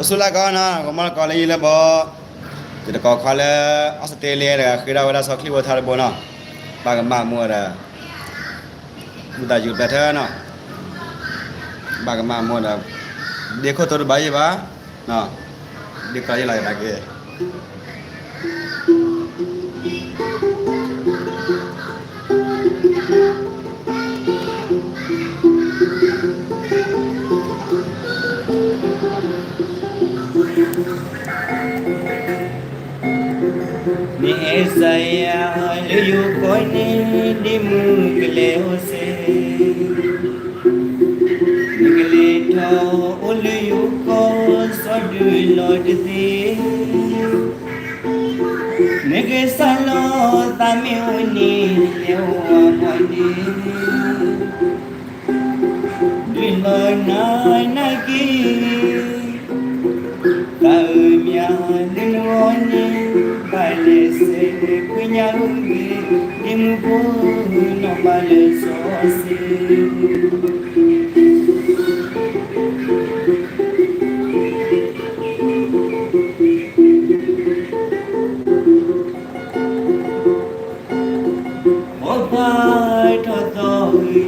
สุดละก็นะก็มาก็เลยละบ่จะก็ขอละออสเตรเลียละคือเราเวลาสักคลิปว่าทาบ่เนาะบางกันมามัวละมุดาอยู่ประเทศเนาะบางกันมามัวละदेखो तो भाई बा ना दिखा ही लग रहा है ni saya liu kone di mukle ose nikle tho uliu ko sadu lord de nige salo tami uni lewa mani dilo na nagi kaumya dinwone balese kunyangi dimbu no balesose obai todoi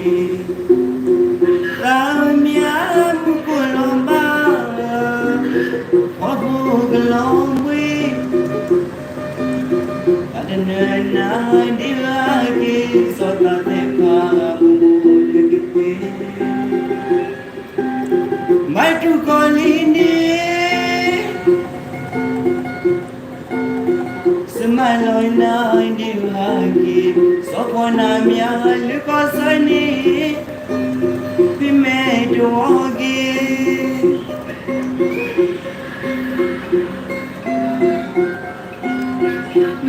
ramya mukulomba obuglomwe adana dilagi sotate kamulukite maitu kolini semalona dilagi sopona mial kosani pimedogi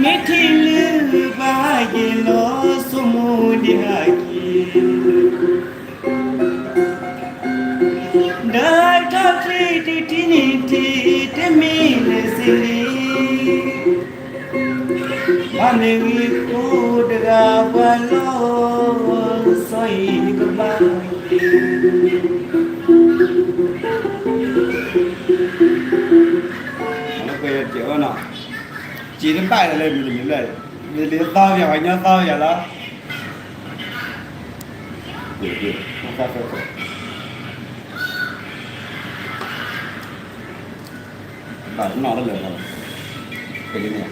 mitilu bagilo sumudiaki data tritiniti temine sili manewi kudra balo soi kebaki nó về kiểu nào chỉ đến bài là lên mình lên mình đến tao nhà anh nhá tao nhà đó không phải bài nó nó lên rồi cái gì nè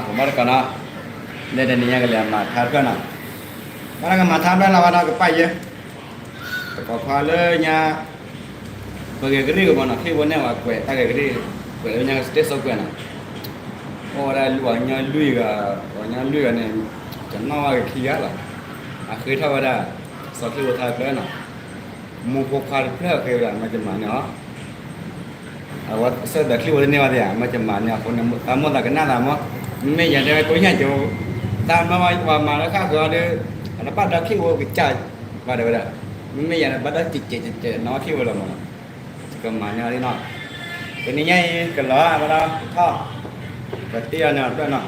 cũng bắt được nó đây đây nhà cái làm mà tháo cái nào cái này mà tháo đó là vào cái bài gì có khoa lên nhà bagi gede ke mana? Khi mana awak kuat, tak gede. Kuat yang stres kuat na. Orang luarnya lui ke ni, jangan awak kia lah. Akhir tahu ada, sakit buat apa na? Mukokar pula kira macam mana? Awak sedar kiri buat ni awak dia macam mana? Kamu tak kenal lama. Ni yang dia kau ingat jo. Tak mahu mana kah kau ada pada kiri buat kecil pada. Ni yang pada cicit nak kiri buat mana? Kemana ni nak? Ini nyai keluar pada thao. Ketia ni ada nak.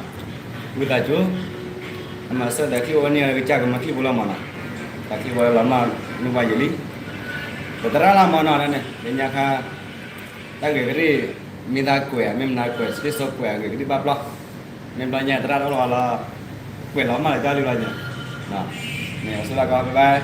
Kita ju. Masa dah kiri ni kerja kemaki bulan mana? Kaki bulan lama ni buat jadi. Betera lama mana ni? Dia kah tak kiri minta kuih, sedih kuih kiri bablah. Memangnya terang Allah kuih lama dah jadi lagi. Nah, ni sudah kau bye.